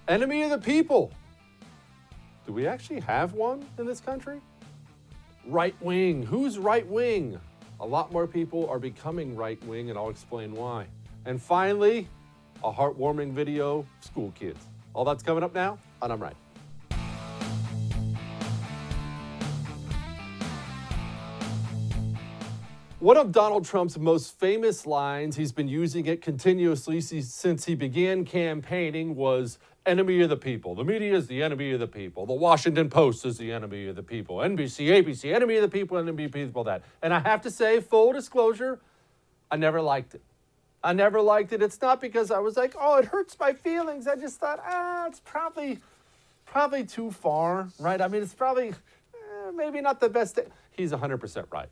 Enemy of the people. Do we actually have one in this country? Right wing. Who's right wing? A lot more people are becoming right wing, and I'll explain why. And finally, a heartwarming video, school kids. All that's coming up now on I'm Right. One of Donald Trump's most famous lines, he's been using it continuously since he began campaigning, was enemy of the people. The media is the enemy of the people. The Washington Post is the enemy of the people. NBC, ABC, enemy of the people, enemy of the people, that. And I have to say, full disclosure, I never liked it. I never liked it. It's not because I was like, oh, it hurts my feelings. I just thought, it's probably too far, right? I mean, it's probably maybe not the best thing. He's 100% right.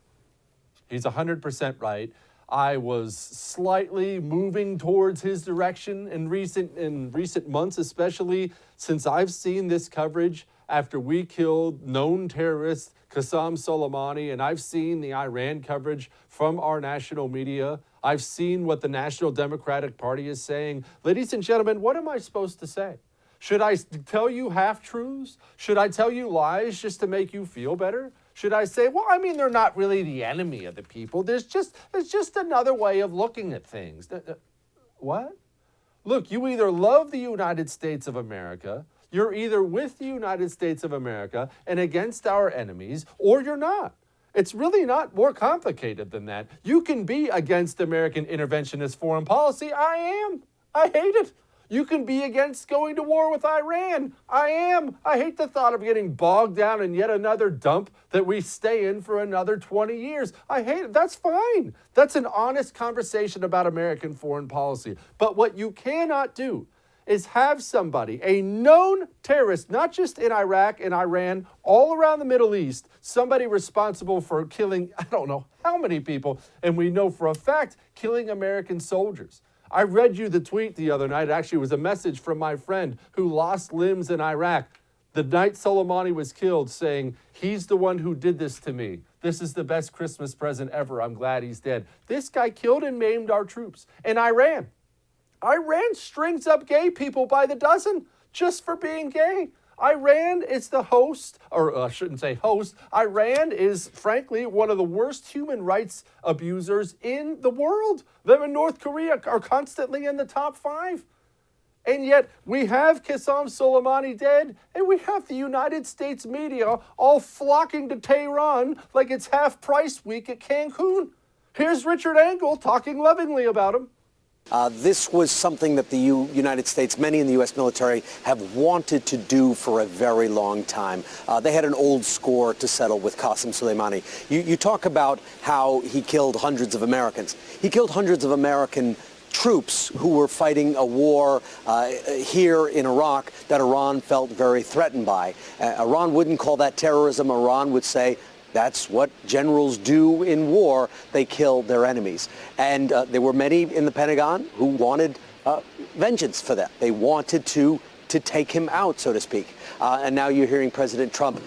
He's 100% right. I was slightly moving towards his direction in recent months, especially since I've seen this coverage after we killed known terrorist Qasem Soleimani, and I've seen the Iran coverage from our national media. I've seen what the National Democratic Party is saying. Ladies and gentlemen, what am I supposed to say? Should I tell you half-truths? Should I tell you lies just to make you feel better? Should I say, well, I mean, they're not really the enemy of the people. There's just another way of looking at things. What? Look, you either love the United States of America, you're either with the United States of America and against our enemies, or you're not. It's really not more complicated than that. You can be against American interventionist foreign policy. I am. I hate it. You can be against going to war with Iran. I am. I hate the thought of getting bogged down in yet another dump that we stay in for another 20 years. I hate it. That's fine. That's an honest conversation about American foreign policy. But what you cannot do is have somebody, a known terrorist, not just in Iraq and Iran, all around the Middle East, somebody responsible for killing, I don't know how many people, and we know for a fact, killing American soldiers. I read you the tweet the other night. Actually, it was a message from my friend who lost limbs in Iraq the night Soleimani was killed, saying, he's the one who did this to me. This is the best Christmas present ever. I'm glad he's dead. This guy killed and maimed our troops. And Iran strings up gay people by the dozen just for being gay. Iran is the host, or I shouldn't say host. Iran is, frankly, one of the worst human rights abusers in the world. Them and North Korea are constantly in the top 5. And yet we have Qasem Soleimani dead, and we have the United States media all flocking to Tehran like it's half-price week at Cancun. Here's Richard Engel talking lovingly about him. This was something that the United States, many in the U.S. military, have wanted to do for a very long time. They had an old score to settle with Qasem Soleimani. You talk about how he killed hundreds of Americans. He killed hundreds of American troops who were fighting a war here in Iraq that Iran felt very threatened by. Iran wouldn't call that terrorism. Iran would say, that's what generals do in war. They kill their enemies. And there were many in the Pentagon who wanted vengeance for that. They wanted to take him out, so to speak. And now you're hearing President Trump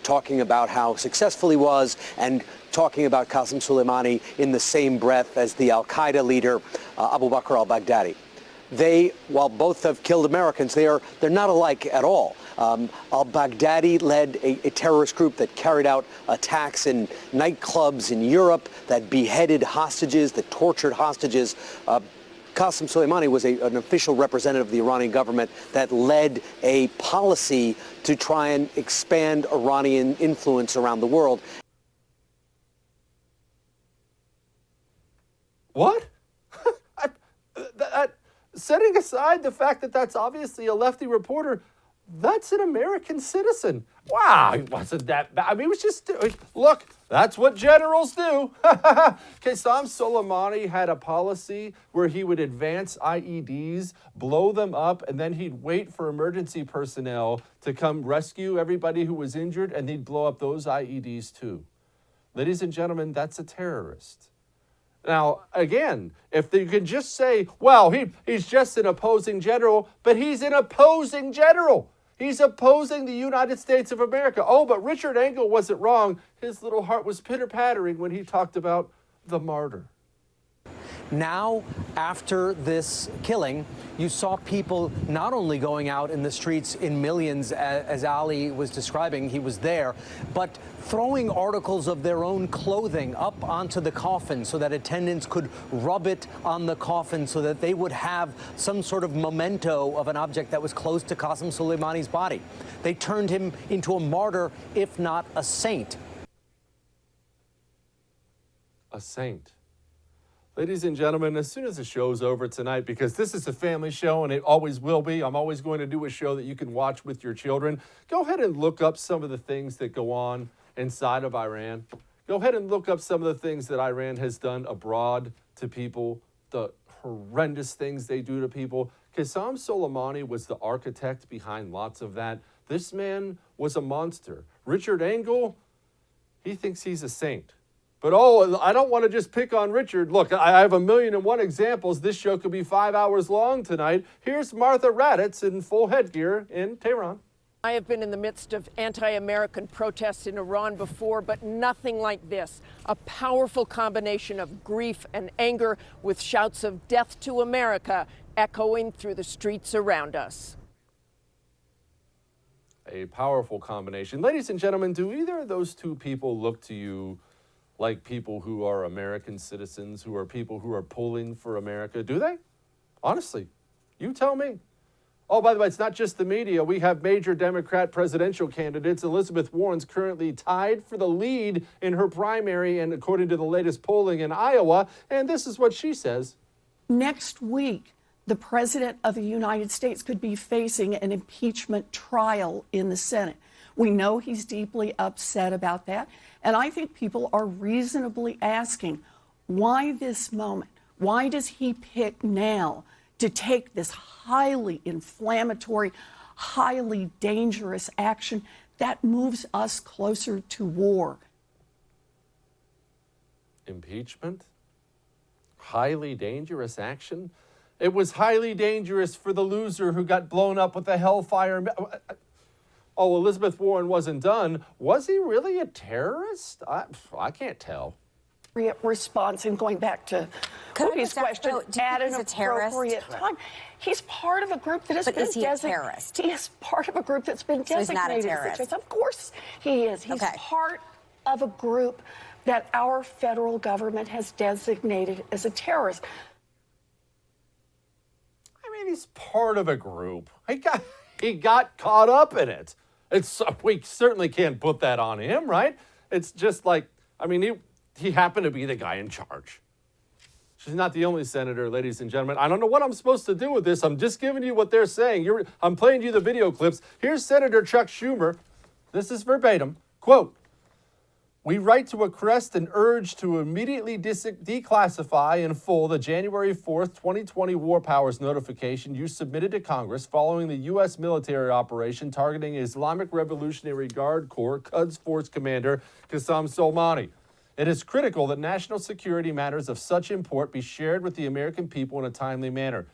talking about how successful he was and talking about Qasem Soleimani in the same breath as the al-Qaeda leader, Abu Bakr al-Baghdadi. They, while both have killed Americans, they're not alike at all. Al-Baghdadi led a terrorist group that carried out attacks in nightclubs in Europe, that beheaded hostages, that tortured hostages. Qasem Soleimani was an official representative of the Iranian government that led a policy to try and expand Iranian influence around the world. What? Setting aside the fact that that's obviously a lefty reporter, that's an American citizen. Wow, it wasn't that bad. I mean, it was just, look, that's what generals do. Qasem Soleimani had a policy where he would advance IEDs, blow them up, and then he'd wait for emergency personnel to come rescue everybody who was injured, and he'd blow up those IEDs too. Ladies and gentlemen, that's a terrorist. Now, again, if you can just say, well, he's just an opposing general, but he's an opposing general. He's opposing the United States of America. Oh, but Richard Engel wasn't wrong. His little heart was pitter-pattering when he talked about the martyr. Now, after this killing, you saw people not only going out in the streets in millions, as Ali was describing, he was there, but throwing articles of their own clothing up onto the coffin so that attendants could rub it on the coffin so that they would have some sort of memento of an object that was close to Qasem Soleimani's body. They turned him into a martyr, if not a saint. A saint. Ladies and gentlemen, as soon as the show's over tonight, because this is a family show and it always will be, I'm always going to do a show that you can watch with your children. Go ahead and look up some of the things that go on inside of Iran. Go ahead and look up some of the things that Iran has done abroad to people, the horrendous things they do to people. Qasem Soleimani was the architect behind lots of that. This man was a monster. Richard Engel, he thinks he's a saint. But, I don't want to just pick on Richard. Look, I have 1,000,001 examples. This show could be 5 hours long tonight. Here's Martha Raddatz in full headgear in Tehran. I have been in the midst of anti-American protests in Iran before, but nothing like this. A powerful combination of grief and anger with shouts of death to America echoing through the streets around us. A powerful combination. Ladies and gentlemen, do either of those two people look to you like people who are American citizens, who are people who are pulling for America? Do they? Honestly, you tell me. Oh, by the way, it's not just the media. We have major Democrat presidential candidates. Elizabeth Warren's currently tied for the lead in her primary, and according to the latest polling in Iowa, and this is what she says. Next week, the President of the United States could be facing an impeachment trial in the Senate. We know he's deeply upset about that. And I think people are reasonably asking, why this moment? Why does he pick now to take this highly inflammatory, highly dangerous action that moves us closer to war? Impeachment? Highly dangerous action? It was highly dangerous for the loser who got blown up with the Hellfire. Oh, Elizabeth Warren wasn't done. Was he really a terrorist? I can't tell. Response, and going back to Ruby's question, at an appropriate time. He's part of a group that has been designated. But is he a terrorist? He is part of a group that's been designated. So he's not a terrorist. Of course he is. He's part of a group that our federal government has designated as a terrorist. I mean, he's part of a group. He got caught up in it. We certainly can't put that on him, right? It's just like, I mean, he happened to be the guy in charge. She's not the only senator, ladies and gentlemen. I don't know what I'm supposed to do with this. I'm just giving you what they're saying. I'm playing you the video clips. Here's Senator Chuck Schumer. This is verbatim. Quote, "We write to request and urge to immediately declassify in full the January 4th, 2020 War Powers notification you submitted to Congress following the U.S. military operation targeting Islamic Revolutionary Guard Corps Quds Force Commander Qasem Soleimani. It is critical that national security matters of such import be shared with the American people in a timely manner.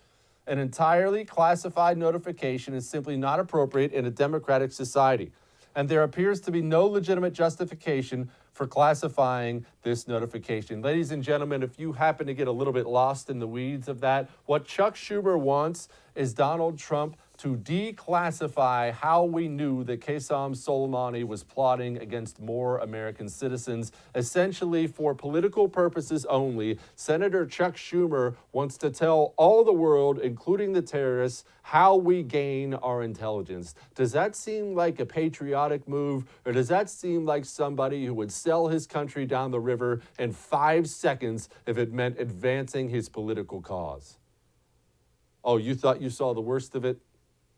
An entirely classified notification is simply not appropriate in a democratic society, and there appears to be no legitimate justification for classifying this notification." Ladies and gentlemen, if you happen to get a little bit lost in the weeds of that, what Chuck Schumer wants is Donald Trump to declassify how we knew that Qasem Soleimani was plotting against more American citizens, essentially for political purposes only. Senator Chuck Schumer wants to tell all the world, including the terrorists, how we gain our intelligence. Does that seem like a patriotic move, or does that seem like somebody who would sell his country down the river in 5 seconds if it meant advancing his political cause? Oh, you thought you saw the worst of it?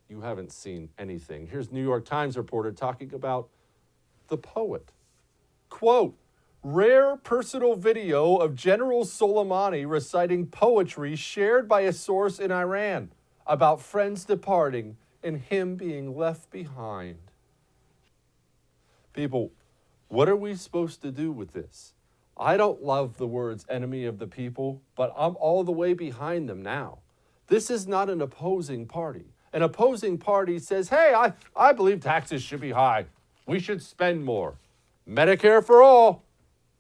You haven't seen anything. Here's New York Times reporter talking about the poet. Quote, "Rare personal video of General Soleimani reciting poetry shared by a source in Iran about friends departing and him being left behind." People, what are we supposed to do with this? I don't love the words enemy of the people, but I'm all the way behind them now. This is not an opposing party. An opposing party says, hey, I believe taxes should be high. We should spend more. Medicare for all.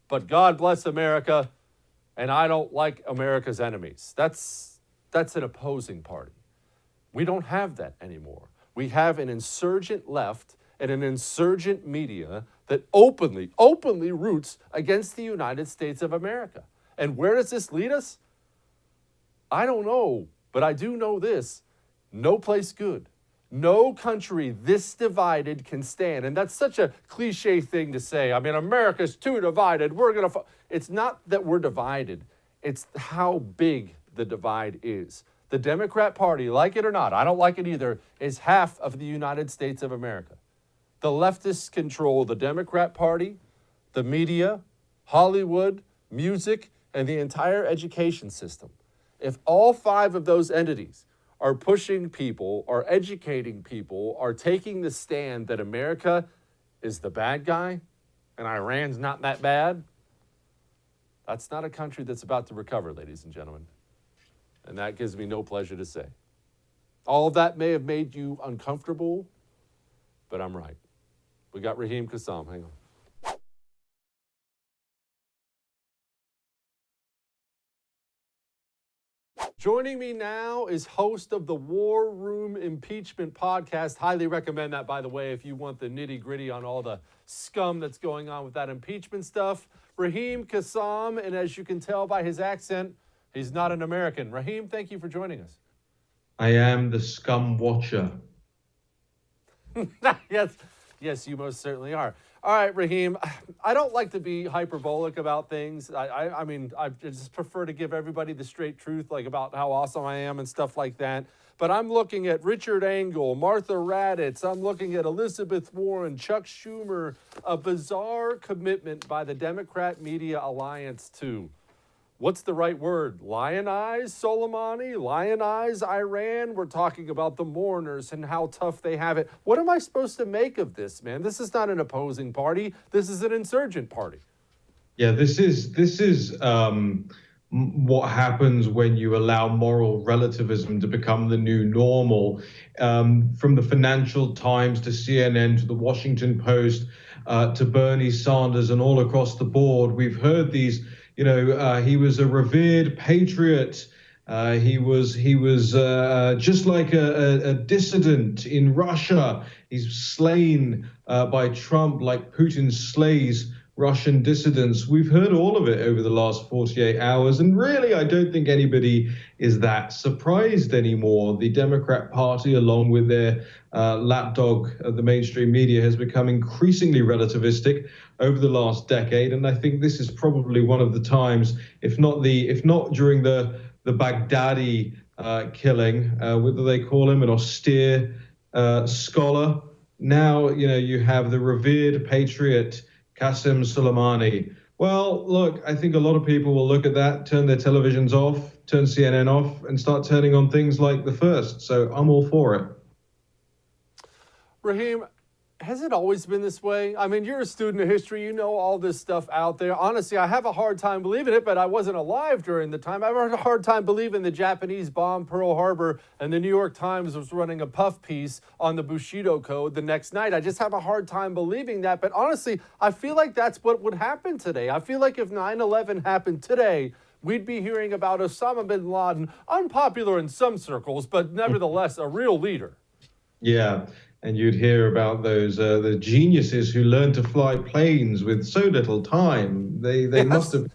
But God bless America. and I don't like America's enemies. That's an opposing party. We don't have that anymore. We have an insurgent left and an insurgent media that openly roots against the United States of America. And where does this lead us? I don't know, but I do know this. No place good. No country this divided can stand. And that's such a cliche thing to say. I mean, America's too divided. It's not that we're divided. It's how big the divide is. The Democrat Party, like it or not, I don't like it either, is half of the United States of America. The leftists control the Democrat Party, the media, Hollywood, music, and the entire education system. If all five of those entities are pushing people, are educating people, are taking the stand that America is the bad guy and Iran's not that bad, that's not a country that's about to recover, ladies and gentlemen. And that gives me no pleasure to say. All of that may have made you uncomfortable, but I'm right. We got Raheem Kassam. Hang on. Joining me now is host of the War Room Impeachment podcast. Highly recommend that, by the way, if you want the nitty-gritty on all the scum that's going on with that impeachment stuff. Raheem Kassam, and as you can tell by his accent, he's not an American. Raheem, thank you for joining us. I am the scum watcher. Yes, you most certainly are. All right, Raheem, I don't like to be hyperbolic about things. I mean, I just prefer to give everybody the straight truth, like about how awesome I am and stuff like that. But I'm looking at Richard Engel, Martha Raddatz. I'm looking at Elizabeth Warren, Chuck Schumer, a bizarre commitment by the Democrat Media Alliance to, what's the right word? Lionize Soleimani? Lionize Iran? We're talking about the mourners and how tough they have it. What am I supposed to make of this, man? This is not an opposing party. This is an insurgent party. Yeah, this is what happens when you allow moral relativism to become the new normal. From the Financial Times to CNN to the Washington Post to Bernie Sanders and all across the board, we've heard these. He was a revered patriot. He was just like a dissident in Russia. He's slain by Trump like Putin slays Russian dissidents. We've heard all of it over the last 48 hours. And really, I don't think anybody is that surprised anymore. The Democrat Party, along with their lapdog, the mainstream media, has become increasingly relativistic over the last decade. And I think this is probably one of the times, if not during the Baghdadi killing, whether they call him an austere scholar. Now, you have the revered patriot, Qasem Soleimani. Well, look, I think a lot of people will look at that, turn their televisions off, turn CNN off, and start turning on things like The First. So I'm all for it. Raheem, has it always been this way? I mean, you're a student of history. You know all this stuff out there. Honestly, I have a hard time believing it, but I wasn't alive during the time. I have a hard time believing the Japanese bombed Pearl Harbor and the New York Times was running a puff piece on the Bushido Code the next night. I just have a hard time believing that. But honestly, I feel like that's what would happen today. I feel like if 9/11 happened today, we'd be hearing about Osama bin Laden, unpopular in some circles, but nevertheless a real leader. Yeah. And you'd hear about those the geniuses who learned to fly planes with so little time. They yes. Must have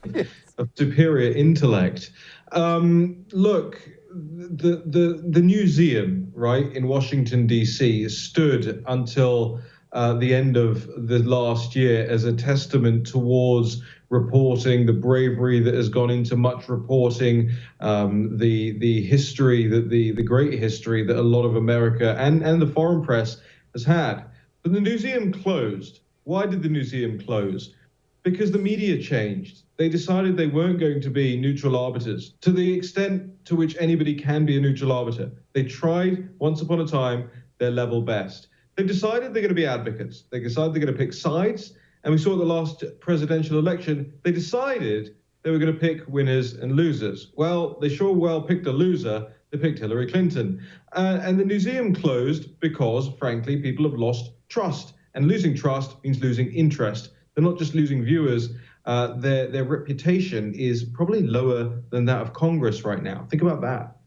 a superior intellect. Look, the museum, right, in Washington, D.C. stood until the end of the last year as a testament towards reporting, the bravery that has gone into much reporting, the history, the great history that a lot of America and the foreign press has had. But the museum closed. Why did the museum close? Because the media changed. They decided they weren't going to be neutral arbiters to the extent to which anybody can be a neutral arbiter. They tried, once upon a time, their level best. They've decided they're going to be advocates. They decided they're going to pick sides. And we saw at the last presidential election, they decided they were going to pick winners and losers. Well, they sure well picked a loser. They picked Hillary Clinton. And the museum closed because, frankly, people have lost trust. And losing trust means losing interest. They're not just losing viewers. their reputation is probably lower than that of Congress right now. Think about that.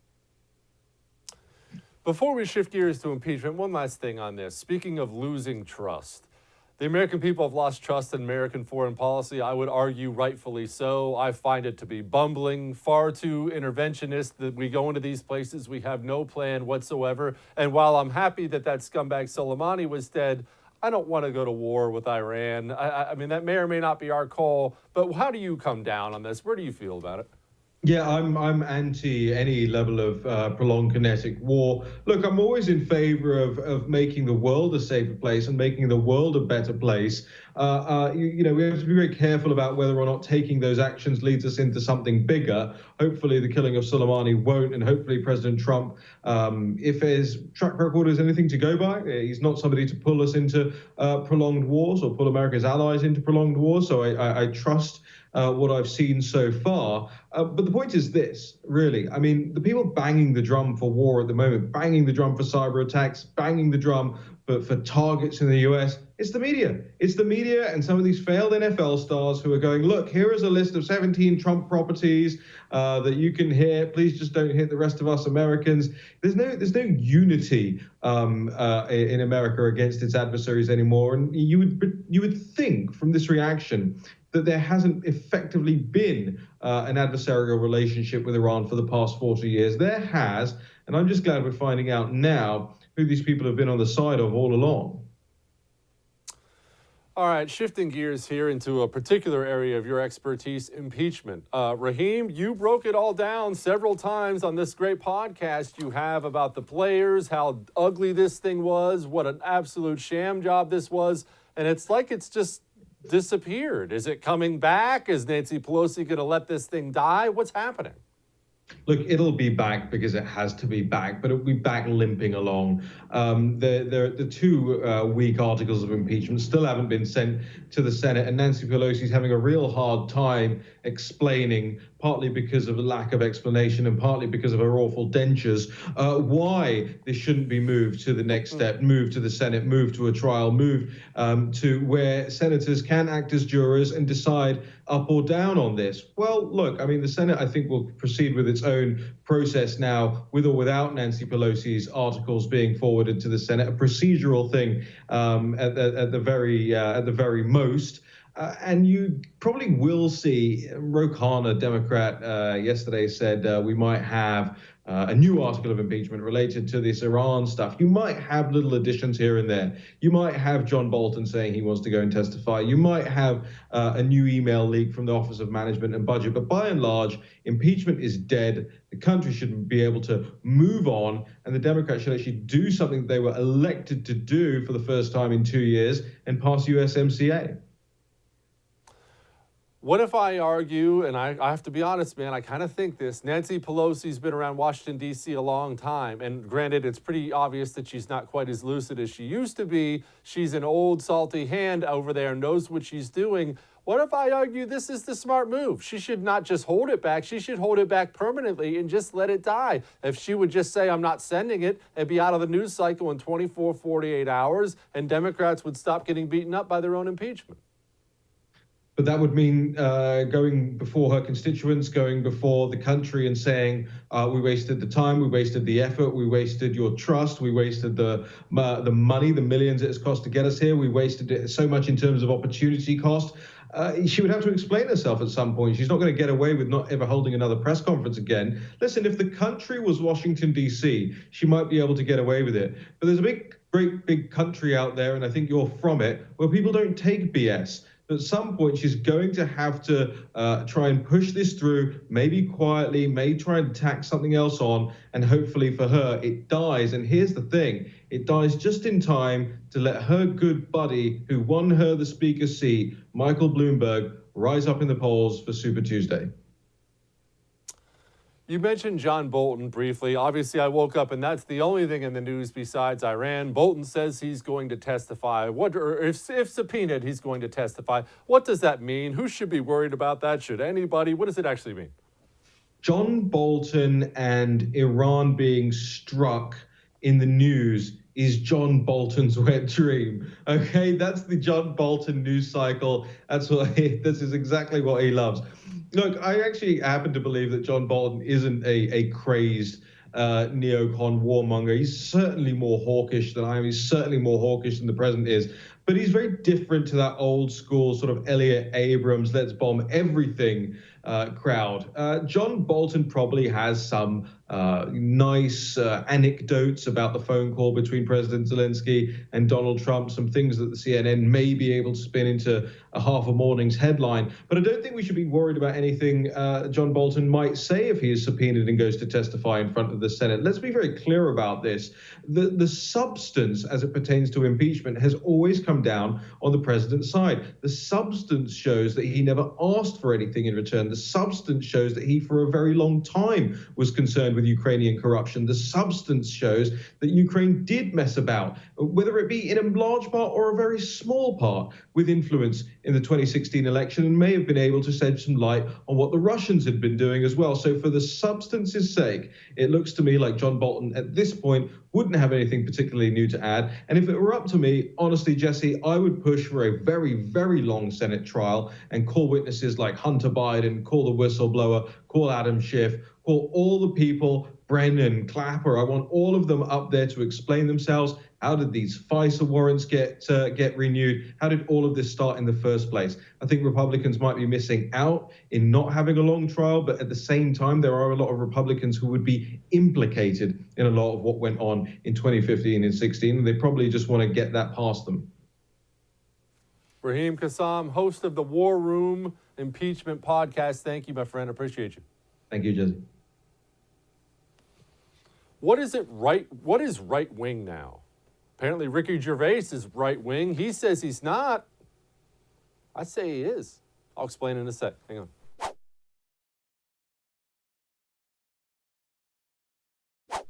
Before we shift gears to impeachment, one last thing on this. Speaking of losing trust, the American people have lost trust in American foreign policy. I would argue rightfully so. I find it to be bumbling, far too interventionist, that we go into these places, we have no plan whatsoever. And while I'm happy that that scumbag Soleimani was dead, I don't want to go to war with Iran. I mean, that may or may not be our call, but how do you come down on this? Where do you feel about it? Yeah, I'm anti any level of prolonged kinetic war. Look, I'm always in favor of making the world a safer place and making the world a better place. You know, we have to be very careful about whether or not taking those actions leads us into something bigger. Hopefully the killing of Soleimani won't, and hopefully President Trump, if his track record is anything to go by, he's not somebody to pull us into prolonged wars or pull America's allies into prolonged wars. So I trust what I've seen so far. But the point is this, really. I mean, the people banging the drum for war at the moment, banging the drum for cyber attacks, banging the drum for targets in the US, it's the media. It's the media and some of these failed NFL stars who are going, look, here is a list of 17 Trump properties that you can hit. Please just don't hit the rest of us Americans. There's no unity in America against its adversaries anymore. And you would think from this reaction that there hasn't effectively been an adversarial relationship with Iran for the past 40 years. There has, and I'm just glad we're finding out now who these people have been on the side of all along. All right, shifting gears here into a particular area of your expertise, impeachment. Raheem, you broke it all down several times on this great podcast you have about the players, how ugly this thing was, what an absolute sham job this was, and it's like it's just disappeared. Is it coming back? Is Nancy Pelosi going to let this thing die? What's happening? Look, it'll be back because it has to be back, but it'll be back limping along. The two weak articles of impeachment still haven't been sent to the Senate, and Nancy Pelosi's having a real hard time explaining, partly because of a lack of explanation and partly because of her awful dentures, why this shouldn't be moved to the next step, moved to the Senate, moved to a trial, moved to where senators can act as jurors and decide up or down on this. Well, look, I mean, the Senate, I think, will proceed with its own process now, with or without Nancy Pelosi's articles being forwarded to the Senate, a procedural thing at the very most. And you probably will see, Ro Khanna, Democrat, yesterday said we might have a new article of impeachment related to this Iran stuff. You might have little additions here and there. You might have John Bolton saying he wants to go and testify. You might have a new email leak from the Office of Management and Budget. But by and large, impeachment is dead. The country should be able to move on, and the Democrats should actually do something they were elected to do for the first time in 2 years and pass USMCA. What if I argue, and I have to be honest, man, I kind of think this, Nancy Pelosi's been around Washington, D.C. a long time, and granted, it's pretty obvious that she's not quite as lucid as she used to be. She's an old, salty hand over there, knows what she's doing. What if I argue this is the smart move? She should not just hold it back, she should hold it back permanently and just let it die. If she would just say, I'm not sending it, it'd be out of the news cycle in 24, 48 hours, and Democrats would stop getting beaten up by their own impeachment. But that would mean going before her constituents, going before the country and saying, we wasted the time, we wasted the effort, we wasted your trust, we wasted the money, the millions it has cost to get us here, we wasted it so much in terms of opportunity cost. She would have to explain herself at some point. She's not going to get away with not ever holding another press conference again. Listen, if the country was Washington, D.C., she might be able to get away with it. But there's a great big country out there, and I think you're from it, where people don't take BS. At some point, she's going to have to try and push this through, maybe quietly, may try and tack something else on, and hopefully for her, it dies. And here's the thing, it dies just in time to let her good buddy, who won her the speaker's seat, Michael Bloomberg, rise up in the polls for Super Tuesday. You mentioned John Bolton briefly. Obviously, I woke up and that's the only thing in the news besides Iran. Bolton says he's going to testify. Or if subpoenaed, he's going to testify. What does that mean? Who should be worried about that? Should anybody? What does it actually mean? John Bolton and Iran being struck in the news is John Bolton's wet dream. Okay, that's the John Bolton news cycle. This is exactly what he loves. Look, I actually happen to believe that John Bolton isn't a crazed neocon warmonger. He's certainly more hawkish than I am. He's certainly more hawkish than the president is. But he's very different to that old school sort of Elliot Abrams, let's bomb everything crowd. John Bolton probably has some nice anecdotes about the phone call between President Zelensky and Donald Trump, some things that the CNN may be able to spin into a half a morning's headline. But I don't think we should be worried about anything John Bolton might say if he is subpoenaed and goes to testify in front of the Senate. Let's be very clear about this. The substance as it pertains to impeachment has always come down on the president's side. The substance shows that he never asked for anything in return. The substance shows that he, for a very long time, was concerned with Ukrainian corruption. The substance shows that Ukraine did mess about, whether it be in a large part or a very small part, with influence in the 2016 election, and may have been able to shed some light on what the Russians had been doing as well. So for the substance's sake, it looks to me like John Bolton at this point wouldn't have anything particularly new to add. And if it were up to me, honestly, Jesse, I would push for a very, very long Senate trial and call witnesses like Hunter Biden, call the whistleblower, call Adam Schiff, call all the people, Brennan, Clapper. I want all of them up there to explain themselves. How did these FISA warrants get renewed? How did all of this start in the first place? I think Republicans might be missing out in not having a long trial, but at the same time, there are a lot of Republicans who would be implicated in a lot of what went on in 2015 and 16, and they probably just want to get that past them. Raheem Kassam, host of the War Room Impeachment Podcast. Thank you, my friend. Appreciate you. Thank you, Jesse. What is right wing now? Apparently Ricky Gervais is right wing. He says he's not. I say he is. I'll explain in a sec. Hang on.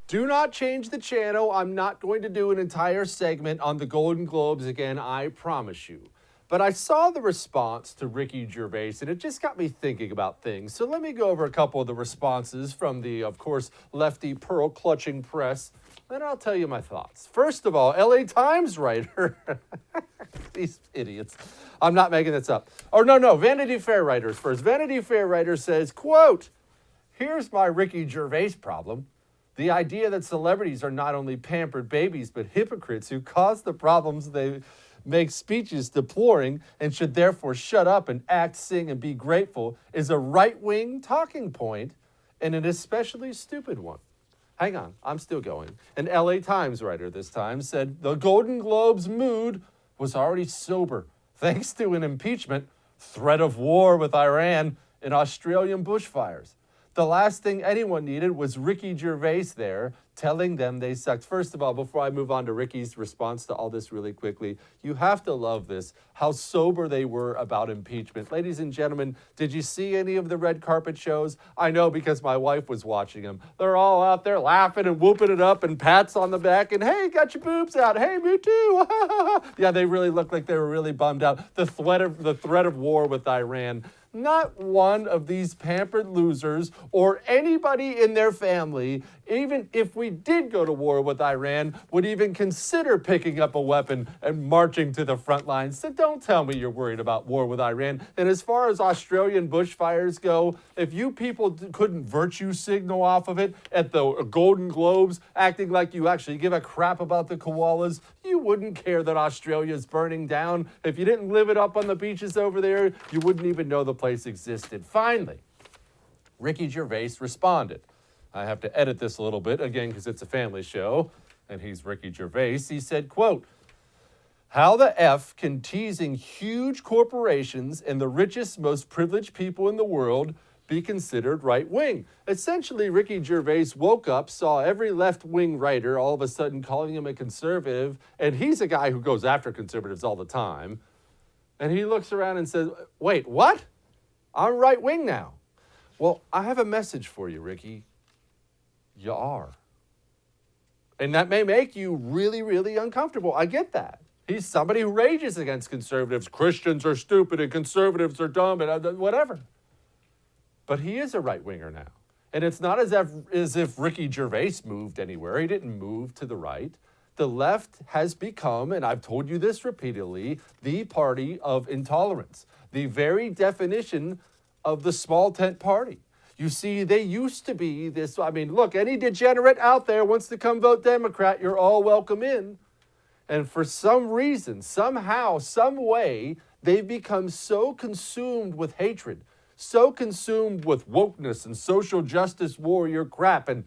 Do not change the channel. I'm not going to do an entire segment on the Golden Globes again, I promise you. But I saw the response to Ricky Gervais, and it just got me thinking about things. So let me go over a couple of the responses from the, of course, lefty pearl-clutching press, and I'll tell you my thoughts. First of all, LA Times writer, these idiots. I'm not making this up. No, Vanity Fair writers first. Vanity Fair writer says, quote, "Here's my Ricky Gervais problem. The idea that celebrities are not only pampered babies, but hypocrites who cause the problems they make speeches deploring and should therefore shut up and act, sing, and be grateful is a right-wing talking point and an especially stupid one." Hang on, I'm still going. An LA Times writer this time said the Golden Globes mood was already sober thanks to an impeachment, threat of war with Iran, and Australian bushfires. The last thing anyone needed was Ricky Gervais there telling them they sucked. First of all, before I move on to Ricky's response to all this really quickly, you have to love this, how sober they were about impeachment. Ladies and gentlemen, did you see any of the red carpet shows? I know because my wife was watching them. They're all out there laughing and whooping it up and pats on the back and, hey, got your boobs out. Hey, me too. Yeah, they really looked like they were really bummed out. The threat of war with Iran. Not one of these pampered losers or anybody in their family, even if we did go to war with Iran, would even consider picking up a weapon and marching to the front lines. So don't tell me you're worried about war with Iran. And as far as Australian bushfires go, if you people couldn't virtue signal off of it at the Golden Globes, acting like you actually give a crap about the koalas, you wouldn't care that Australia's burning down. If you didn't live it up on the beaches over there, you wouldn't even know the place existed. Finally, Ricky Gervais responded. I have to edit this a little bit, again, because it's a family show, and he's Ricky Gervais. He said, quote, "How the F can teasing huge corporations and the richest, most privileged people in the world be considered right-wing?" Essentially, Ricky Gervais woke up, saw every left-wing writer all of a sudden calling him a conservative, and he's a guy who goes after conservatives all the time, and he looks around and says, wait, what? I'm right-wing now. Well, I have a message for you, Ricky. You are. And that may make you really, really uncomfortable. I get that. He's somebody who rages against conservatives. Christians are stupid and conservatives are dumb and whatever. But he is a right-winger now. And it's not as if Ricky Gervais moved anywhere. He didn't move to the right. The left has become, and I've told you this repeatedly, the party of intolerance, the very definition of the small tent party. You see, they used to be this, I mean, look, any degenerate out there wants to come vote Democrat, you're all welcome in. And for some reason, somehow, some way, they've become so consumed with hatred, so consumed with wokeness and social justice warrior crap and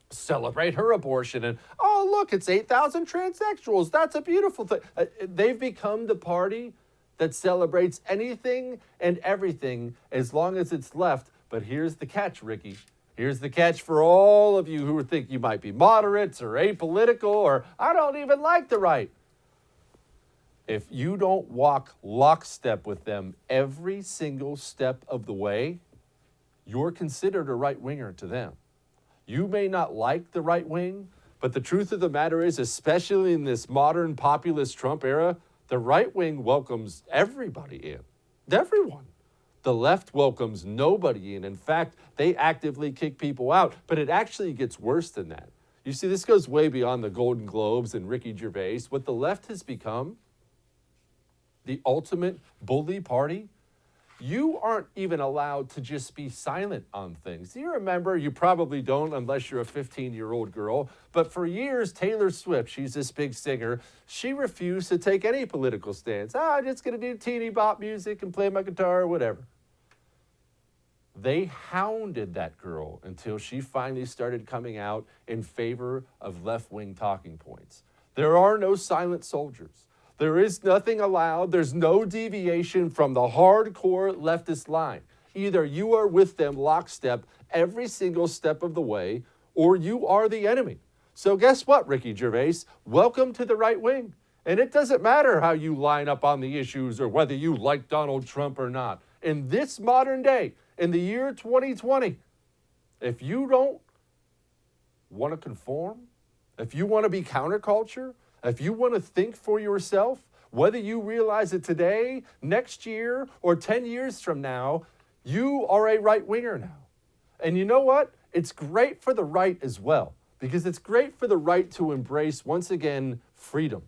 celebrate her abortion and, oh, look, it's 8,000 transsexuals. That's a beautiful thing. They've become the party that celebrates anything and everything as long as it's left. But here's the catch, Ricky. Here's the catch for all of you who think you might be moderates or apolitical or I don't even like the right. If you don't walk lockstep with them every single step of the way, you're considered a right-winger to them. You may not like the right wing, but the truth of the matter is, especially in this modern populist Trump era, the right wing welcomes everybody in. Everyone. The left welcomes nobody in. In fact, they actively kick people out, but it actually gets worse than that. You see, this goes way beyond the Golden Globes and Ricky Gervais. What the left has become, the ultimate bully party, you aren't even allowed to just be silent on things. Do you remember, you probably don't unless you're a 15-year-old girl, but for years, Taylor Swift, she's this big singer, she refused to take any political stance. I'm just going to do teeny bop music and play my guitar or whatever. They hounded that girl until she finally started coming out in favor of left-wing talking points. There are no silent soldiers. There is nothing allowed. There's no deviation from the hardcore leftist line. Either you are with them lockstep every single step of the way, or you are the enemy. So guess what, Ricky Gervais? Welcome to the right wing. And it doesn't matter how you line up on the issues or whether you like Donald Trump or not. In this modern day, in the year 2020, if you don't want to conform, if you want to be counterculture, if you want to think for yourself, whether you realize it today, next year, or 10 years from now, you are a right-winger now. And you know what? It's great for the right as well, because it's great for the right to embrace, once again, freedom.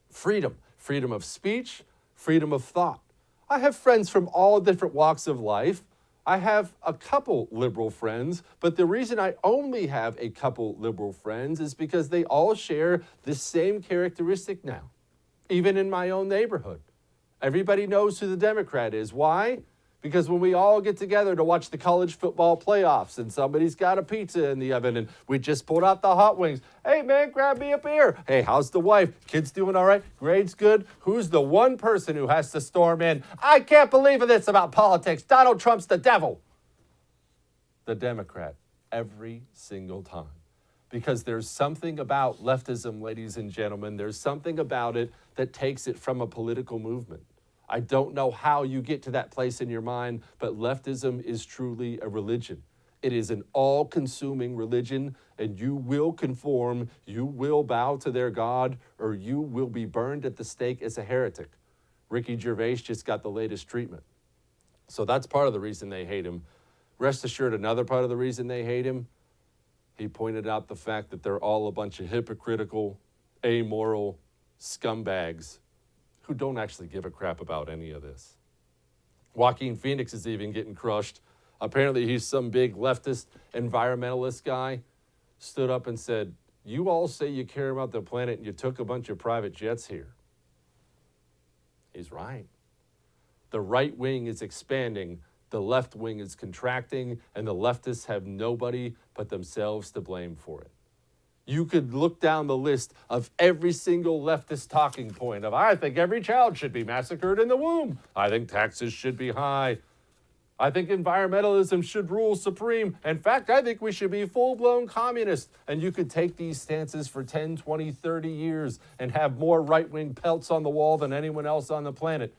Freedom. Freedom of speech, freedom of thought. I have friends from all different walks of life. I have a couple liberal friends, but the reason I only have a couple liberal friends is because they all share this same characteristic now, even in my own neighborhood. Everybody knows who the Democrat is. Why? Because when we all get together to watch the college football playoffs and somebody's got a pizza in the oven and we just pulled out the hot wings. Hey, man, grab me a beer. Hey, how's the wife? Kids doing all right? Grades good? Who's the one person who has to storm in? I can't believe this about politics. Donald Trump's the devil. The Democrat, every single time. Because there's something about leftism, ladies and gentlemen, there's something about it that takes it from a political movement. I don't know how you get to that place in your mind, but leftism is truly a religion. It is an all-consuming religion, and you will conform, you will bow to their God, or you will be burned at the stake as a heretic. Ricky Gervais just got the latest treatment. So that's part of the reason they hate him. Rest assured, another part of the reason they hate him, he pointed out the fact that they're all a bunch of hypocritical, amoral scumbags who don't actually give a crap about any of this. Joaquin Phoenix is even getting crushed. Apparently he's some big leftist environmentalist guy, stood up and said, you all say you care about the planet and you took a bunch of private jets here. He's right. The right wing is expanding, the left wing is contracting, and the leftists have nobody but themselves to blame for it. You could look down the list of every single leftist talking point of, I think every child should be massacred in the womb. I think taxes should be high. I think environmentalism should rule supreme. In fact, I think we should be full-blown communists. And you could take these stances for 10, 20, 30 years and have more right-wing pelts on the wall than anyone else on the planet.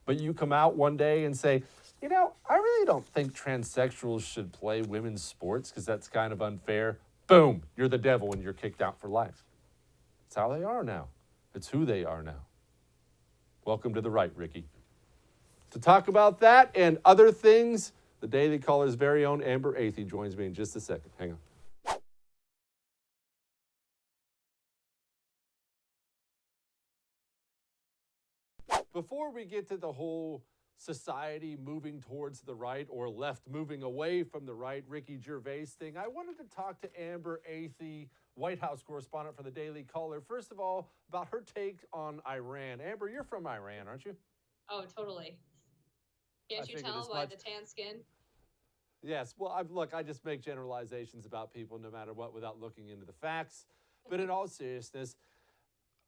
But you come out one day and say, you know, I really don't think transsexuals should play women's sports because that's kind of unfair. Boom, you're the devil and you're kicked out for life. It's how they are now. It's who they are now. Welcome to the right, Ricky. To talk about that and other things, the Daily Caller's very own Amber Athey joins me in just a second. Hang on. before we get to the whole society moving towards the right or left moving away from the right, Ricky Gervais thing, I wanted to talk to Amber Athey, White House correspondent for the Daily Caller. First of all, about her take on Iran. Amber, you're from Iran, aren't you? Oh, totally. Can't you tell by the tan skin? Yes. Well, look, I just make generalizations about people no matter what without looking into the facts. But in all seriousness,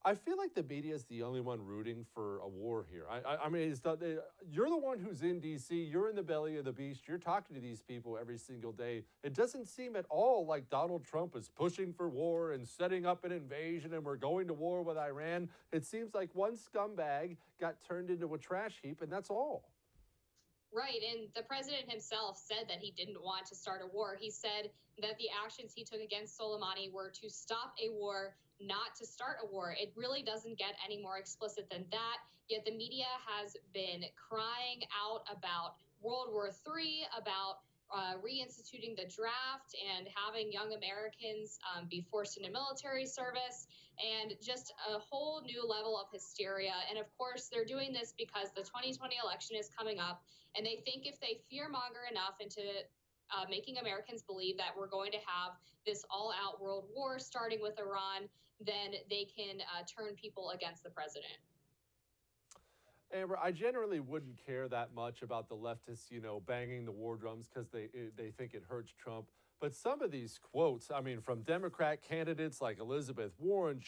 I feel like the media is the only one rooting for a war here. I mean, you're the one who's in D.C., you're in the belly of the beast, you're talking to these people every single day. It doesn't seem at all like Donald Trump is pushing for war and setting up an invasion and we're going to war with Iran. It seems like one scumbag got turned into a trash heap, and that's all. Right, and the president himself said that he didn't want to start a war. He said that the actions he took against Soleimani were to stop a war, not to start a war. It really doesn't get any more explicit than that, yet the media has been crying out about World War III, about reinstituting the draft and having young Americans be forced into military service, and just a whole new level of hysteria. And of course, they're doing this because the 2020 election is coming up, and they think if they fearmonger enough into making Americans believe that we're going to have this all-out world war starting with Iran, then they can turn people against the president. Amber, I generally wouldn't care that much about the leftists, banging the war drums because they think it hurts Trump. But some of these quotes, I mean, from Democrat candidates like Elizabeth Warren,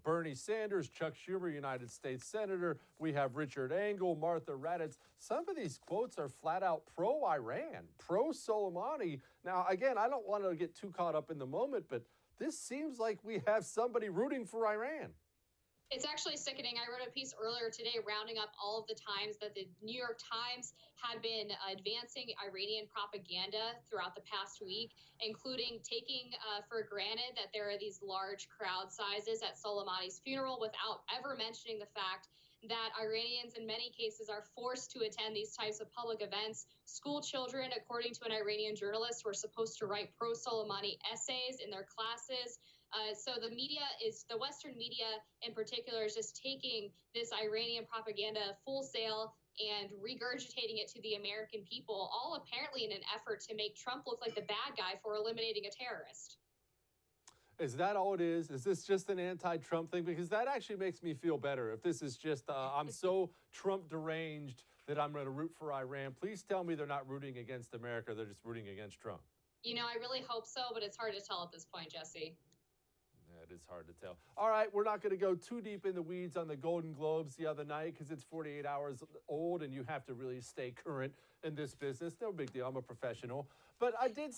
Bernie Sanders, Chuck Schumer, United States Senator, we have Richard Engel, Martha Raddatz. Some of these quotes are flat out pro-Iran, pro-Soleimani. Now, again, I don't want to get too caught up in the moment, but this seems like we have somebody rooting for Iran. It's actually sickening. I wrote a piece earlier today rounding up all of the times that the New York Times had been advancing Iranian propaganda throughout the past week, including taking for granted that there are these large crowd sizes at Soleimani's funeral without ever mentioning the fact that Iranians in many cases are forced to attend these types of public events. School children, according to an Iranian journalist, were supposed to write pro-Soleimani essays in their classes. So the Western media in particular is just taking this Iranian propaganda full sail and regurgitating it to the American people, all apparently in an effort to make Trump look like the bad guy for eliminating a terrorist. Is that all it is? Is this just an anti-Trump thing? Because that actually makes me feel better. If this is just, I'm so Trump deranged that I'm going to root for Iran, please tell me they're not rooting against America. They're just rooting against Trump. I really hope so, but it's hard to tell at this point, Jesse. Yeah, it is hard to tell. All right, we're not going to go too deep in the weeds on the Golden Globes the other night because it's 48 hours old and you have to really stay current in this business. No big deal. I'm a professional. But I did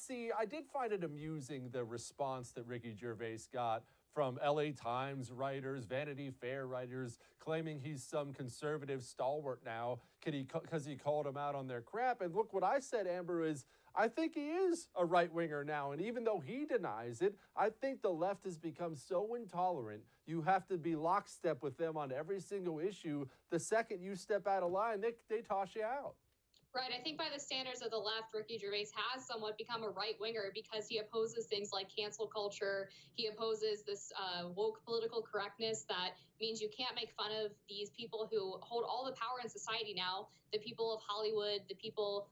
find it amusing, the response that Ricky Gervais got from LA Times writers, Vanity Fair writers, claiming he's some conservative stalwart now because he called them out on their crap. And look, what I said, Amber, is I think he is a right-winger now. And even though he denies it, I think the left has become so intolerant, you have to be lockstep with them on every single issue. The second you step out of line, they toss you out. Right. I think by the standards of the left, Ricky Gervais has somewhat become a right-winger because he opposes things like cancel culture. He opposes this woke political correctness that means you can't make fun of these people who hold all the power in society now, the people of Hollywood, the people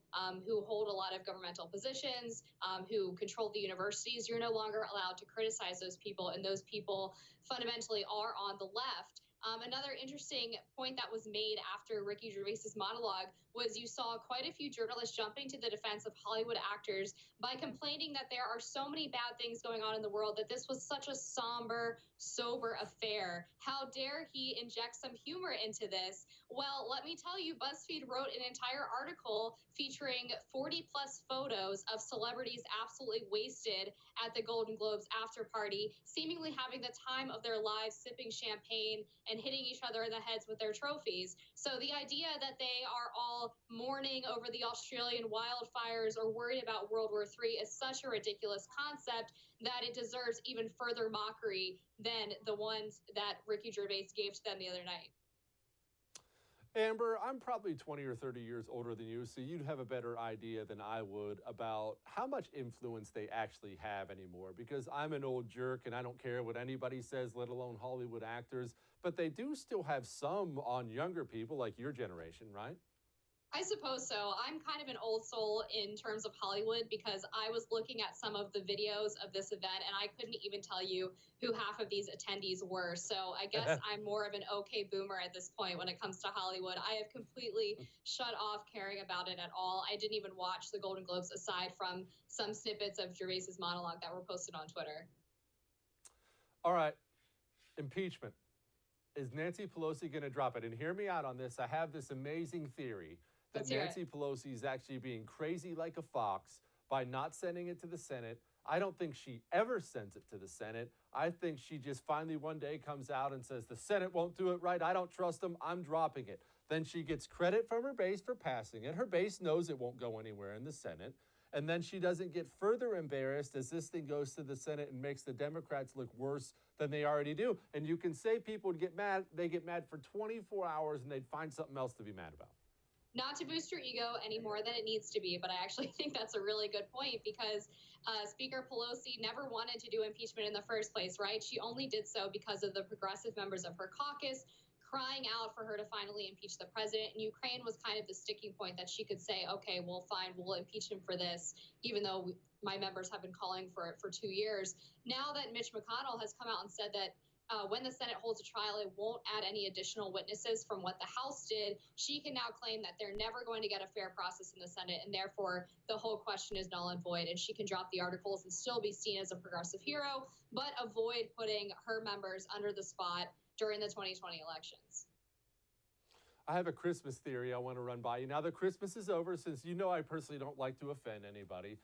who hold a lot of governmental positions, who control the universities. You're no longer allowed to criticize those people, and those people fundamentally are on the left. Another interesting point that was made after Ricky Gervais's monologue was you saw quite a few journalists jumping to the defense of Hollywood actors by complaining that there are so many bad things going on in the world, that this was such a somber, sober affair. How dare he inject some humor into this? Well, let me tell you, BuzzFeed wrote an entire article featuring 40-plus photos of celebrities absolutely wasted at the Golden Globes after party, seemingly having the time of their lives, sipping champagne and hitting each other in the heads with their trophies. So the idea that they are all mourning over the Australian wildfires or worried about World War III is such a ridiculous concept that it deserves even further mockery than the ones that Ricky Gervais gave to them the other night. Amber, I'm probably 20 or 30 years older than you, so you'd have a better idea than I would about how much influence they actually have anymore, because I'm an old jerk and I don't care what anybody says, let alone Hollywood actors, but they do still have some on younger people like your generation, right? I suppose so. I'm kind of an old soul in terms of Hollywood because I was looking at some of the videos of this event and I couldn't even tell you who half of these attendees were. So I guess I'm more of an okay boomer at this point when it comes to Hollywood. I have completely shut off caring about it at all. I didn't even watch the Golden Globes aside from some snippets of Gervais's monologue that were posted on Twitter. All right, impeachment. Is Nancy Pelosi going to drop it? And hear me out on this. I have this amazing theory that Nancy Pelosi is actually being crazy like a fox by not sending it to the Senate. I don't think she ever sends it to the Senate. I think she just finally one day comes out and says, the Senate won't do it right. I don't trust them. I'm dropping it. Then she gets credit from her base for passing it. Her base knows it won't go anywhere in the Senate. And then she doesn't get further embarrassed as this thing goes to the Senate and makes the Democrats look worse than they already do. And you can say people would get mad. They get mad for 24 hours and they'd find something else to be mad about. Not to boost your ego any more than it needs to be, but I actually think that's a really good point because Speaker Pelosi never wanted to do impeachment in the first place, right? She only did so because of the progressive members of her caucus crying out for her to finally impeach the president. And Ukraine was kind of the sticking point that she could say, okay, well, fine, we'll impeach him for this, even though my members have been calling for it for 2 years. Now that Mitch McConnell has come out and said that when the Senate holds a trial, it won't add any additional witnesses from what the House did. She can now claim that they're never going to get a fair process in the Senate, and therefore the whole question is null and void, and she can drop the articles and still be seen as a progressive hero, but avoid putting her members under the spot during the 2020 elections. I have a Christmas theory I want to run by you. Now that Christmas is over, since you know I personally don't like to offend anybody,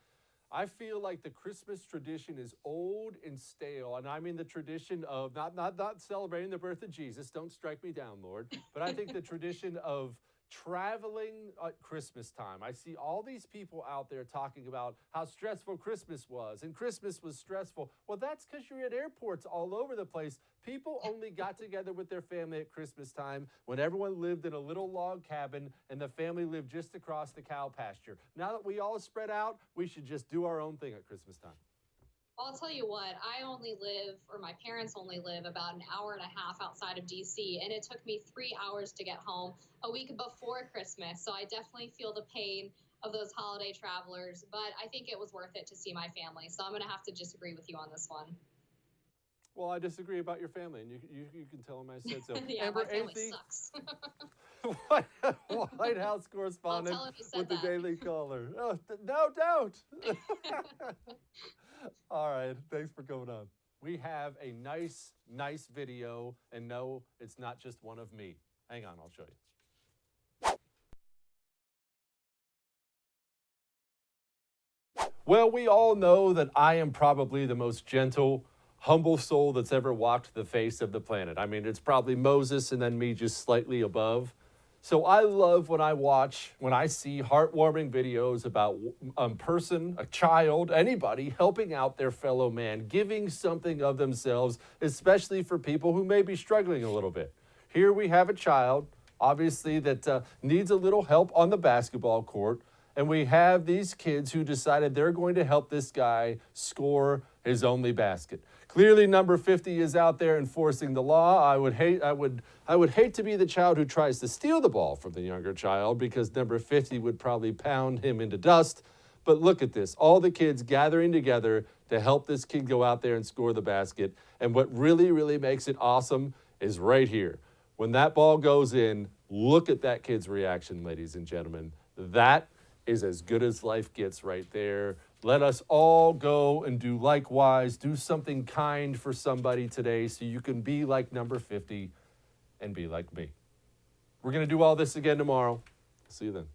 I feel like the Christmas tradition is old and stale, and I mean the tradition of not celebrating the birth of Jesus. Don't strike me down, Lord. But I think the tradition of traveling at Christmas time. I see all these people out there talking about how stressful Christmas was, and Christmas was stressful. Well, that's because you're at airports all over the place. People only got together with their family at Christmas time when everyone lived in a little log cabin and the family lived just across the cow pasture. Now that we all spread out, we should just do our own thing at Christmas time. I'll tell you what, I only live, or my parents only live about an hour and a half outside of DC, and it took me 3 hours to get home a week before Christmas. So I definitely feel the pain of those holiday travelers, but I think it was worth it to see my family. So I'm going to have to disagree with you on this one. Well, I disagree about your family, and you can tell them I said so. Yeah, Amber my family Athey, sucks. White House correspondent with the Daily Caller. Oh, no, don't. All right, thanks for coming on. We have a nice video, and no, it's not just one of me. Hang on, I'll show you. Well, we all know that I am probably the most gentle, humble soul that's ever walked the face of the planet. I mean, it's probably Moses and then me just slightly above. So I love when I see heartwarming videos about a person, a child, anybody helping out their fellow man, giving something of themselves, especially for people who may be struggling a little bit. Here we have a child, obviously, that needs a little help on the basketball court. And we have these kids who decided they're going to help this guy score his only basket. Clearly, number 50 is out there enforcing the law. I would hate to be the child who tries to steal the ball from the younger child, because number 50 would probably pound him into dust. But look at this, all the kids gathering together to help this kid go out there and score the basket. And what really, really makes it awesome is right here. When that ball goes in, look at that kid's reaction, ladies and gentlemen. That is as good as life gets right there. Let us all go and do likewise. Do something kind for somebody today so you can be like number 50 and be like me. We're going to do all this again tomorrow. See you then.